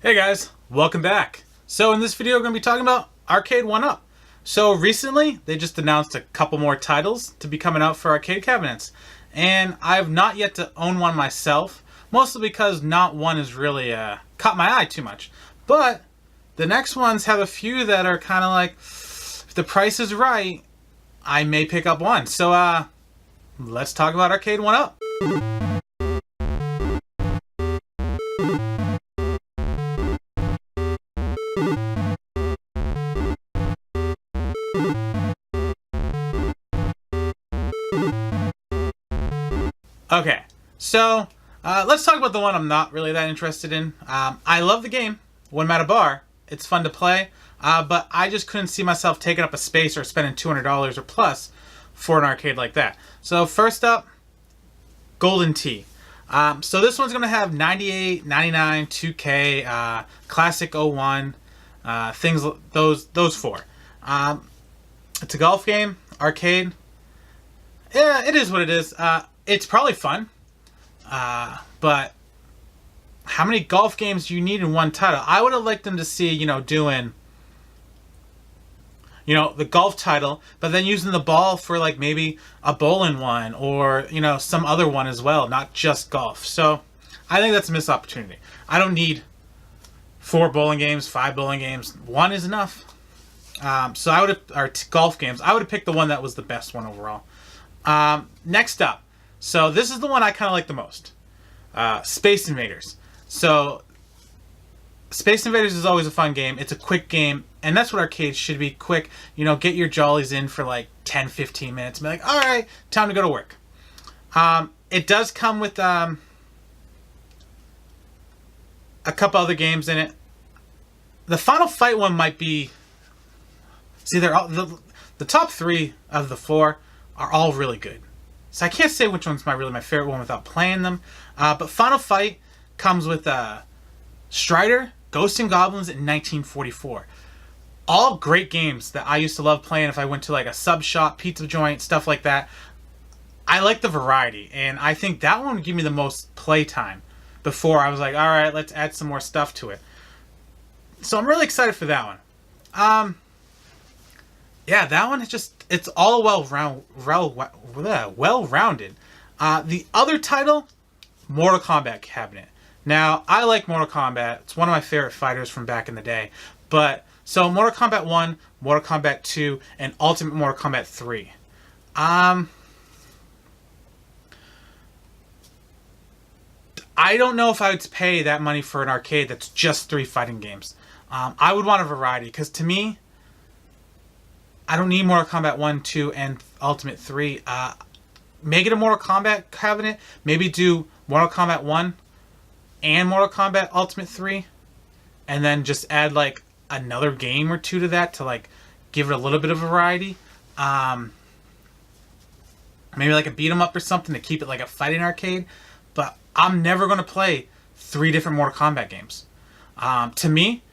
Hey guys, welcome back. So in this video, we're going to be talking about Arcade 1-Up. So recently, they just announced a couple more titles to be coming out for arcade cabinets. And I've not yet to own one myself, mostly because not one has really caught my eye too much. But the next ones have a few that are kind of like, if the price is right, I may pick up one. So let's talk about Arcade 1-Up. Okay, so let's talk about the one I'm not really that interested in. I love the game, One Mata Bar. It's fun to play, but I just couldn't see myself taking up a space or spending $200 or plus for an arcade like that. So first up, Golden Tee. So this one's going to have 98, 99, 2K, Classic 01, things, those four. It's a golf game, arcade. Yeah, it is what it is. It's probably fun, but how many golf games do you need in one title? I would have liked them to see, doing, the golf title, but then using the ball for like maybe a bowling one or, some other one as well, not just golf. So I think that's a missed opportunity. I don't need 4 bowling games, 5 bowling games. One is enough. So I would have, or golf games, I would have picked the one that was the best one overall. Next up. So this is the one I kind of like the most. Space Invaders. So Space Invaders is always a fun game. It's a quick game, and that's what arcades should be, quick. Get your jollies in for like 10, 15 minutes and be like, all right, time to go to work. It does come with a couple other games in it. The Final Fight one might be... See, they're all, the top 3 of the 4 are all really good. So I can't say which one's my favorite one without playing them. But Final Fight comes with Strider, Ghosts and Goblins in 1944. All great games that I used to love playing if I went to like a sub shop, pizza joint, stuff like that. I like the variety, and I think that one would give me the most play time before I was like, all right, let's add some more stuff to it. So I'm really excited for that one. Yeah, that one is just, it's all well-rounded. The other title, Mortal Kombat Cabinet. Now, I like Mortal Kombat. It's one of my favorite fighters from back in the day. But, so Mortal Kombat 1, Mortal Kombat 2, and Ultimate Mortal Kombat 3. I don't know if I would pay that money for an arcade that's just 3 fighting games. I would want a variety, because to me, I don't need Mortal Kombat 1, 2, and Ultimate 3. Make it a Mortal Kombat cabinet. Maybe do Mortal Kombat 1 and Mortal Kombat Ultimate 3. And then just add like another game or 2 to that to like give it a little bit of variety. Maybe like a beat 'em up or something to keep it like a fighting arcade. But I'm never going to play 3 different Mortal Kombat games. To me,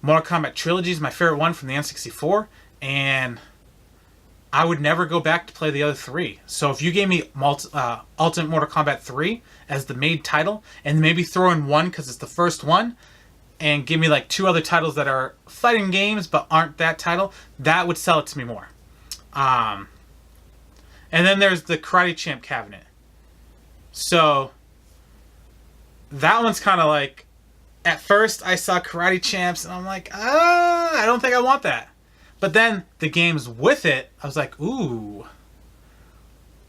Mortal Kombat Trilogy is my favorite one from the N64. And I would never go back to play the other 3. So if you gave me Ultimate Mortal Kombat 3 as the main title, and maybe throw in 1 because it's the first one, and give me like 2 other titles that are fighting games but aren't that title, that would sell it to me more. And then there's the Karate Champ cabinet. So that one's kind of like, at first I saw Karate Champs and I'm like, I don't think I want that. But then the games with it, I was like, ooh,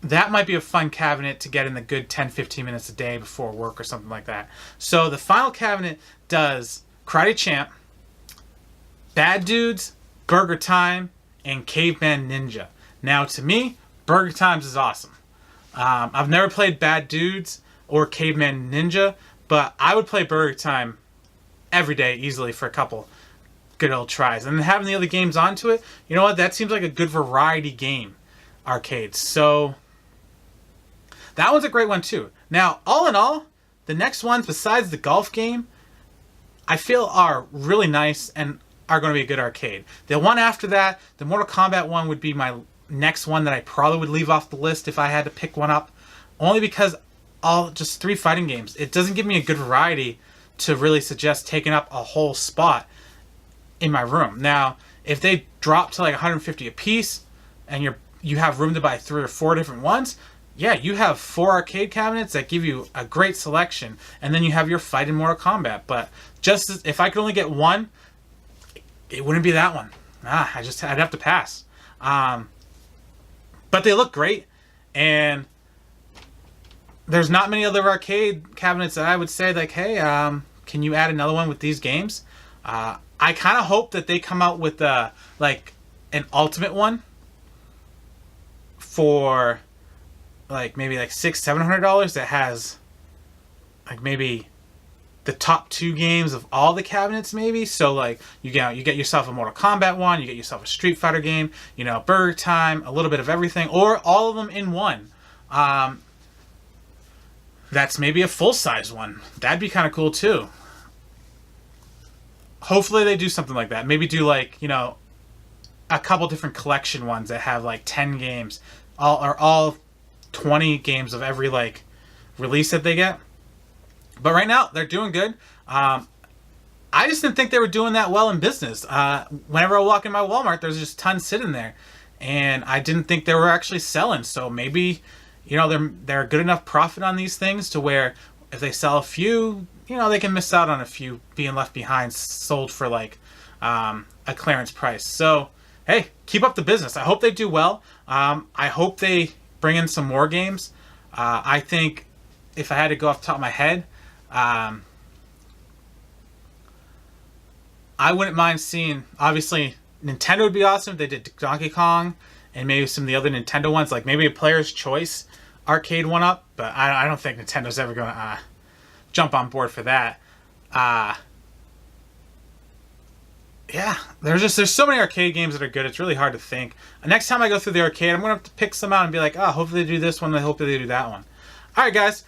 that might be a fun cabinet to get in the good 10, 15 minutes a day before work or something like that. So the final cabinet does Karate Champ, Bad Dudes, Burger Time, and Caveman Ninja. Now to me, Burger Times is awesome. I've never played Bad Dudes or Caveman Ninja, but I would play Burger Time every day easily for a couple good old tries. And then having the other games onto it, you know what? That seems like a good variety game arcade. So that one's a great one too. Now, all in all, the next ones besides the golf game, I feel are really nice and are going to be a good arcade. The one after that, the Mortal Kombat one, would be my next one that I probably would leave off the list if I had to pick one up. Only because all just 3 fighting games. It doesn't give me a good variety to really suggest taking up a whole spot in my room. Now, if they drop to like 150 a piece, and you have room to buy 3 or 4 different ones, yeah, you have 4 arcade cabinets that give you a great selection, and then you have your fighting Mortal Kombat. But if I could only get one, it wouldn't be that one. I'd have to pass. But they look great, and there's not many other arcade cabinets that I would say like, hey, can you add another one with these games? I kind of hope that they come out with like an ultimate one for like maybe like $600-700 that has like maybe the top 2 games of all the cabinets, maybe. So like you get yourself a Mortal Kombat one, you get yourself a Street Fighter game, Burger Time, a little bit of everything, or all of them in one. That's maybe a full-size one. That'd be kind of cool too. Hopefully they do something like that. Maybe do like, a couple different collection ones that have like 10 games, all 20 games of every like release that they get. But right now they're doing good. I just didn't think they were doing that well in business. Whenever I walk in my Walmart, there's just tons sitting there, and I didn't think they were actually selling. So maybe, they're a good enough profit on these things to where if they sell a few, they can miss out on a few being left behind, sold for like a clearance price. So hey, keep up the business. I hope they do well. I hope they bring in some more games. I think if I had to go off the top of my head, I wouldn't mind seeing, obviously, Nintendo would be awesome if they did Donkey Kong and maybe some of the other Nintendo ones, like maybe a Player's Choice arcade one up, but I don't think Nintendo's ever going to jump on board for that. Yeah, there's so many arcade games that are good, it's really hard to think. Next time I go through the arcade, I'm going to have to pick some out and be like, hopefully they do this one, I hope they do that one. Alright guys,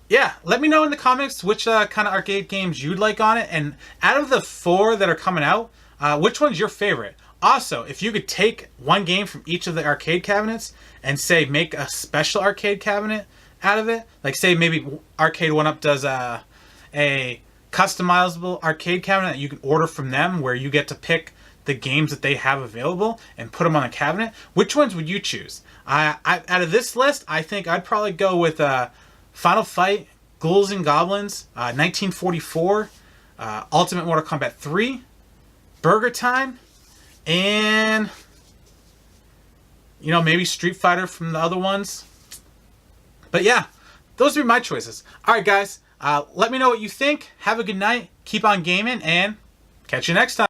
yeah, let me know in the comments which kind of arcade games you'd like on it, and out of the 4 that are coming out, which one's your favorite? Also, if you could take one game from each of the arcade cabinets and say make a special arcade cabinet out of it, like say maybe Arcade 1UP does a customizable arcade cabinet that you can order from them where you get to pick the games that they have available and put them on a cabinet, which ones would you choose? Out of this list, I think I'd probably go with Final Fight, Ghouls and Goblins, 1944, Ultimate Mortal Kombat 3, Burger Time, and maybe Street Fighter from the other ones. But yeah, those would be my choices. Alright guys, let me know what you think. Have a good night, keep on gaming, and catch you next time.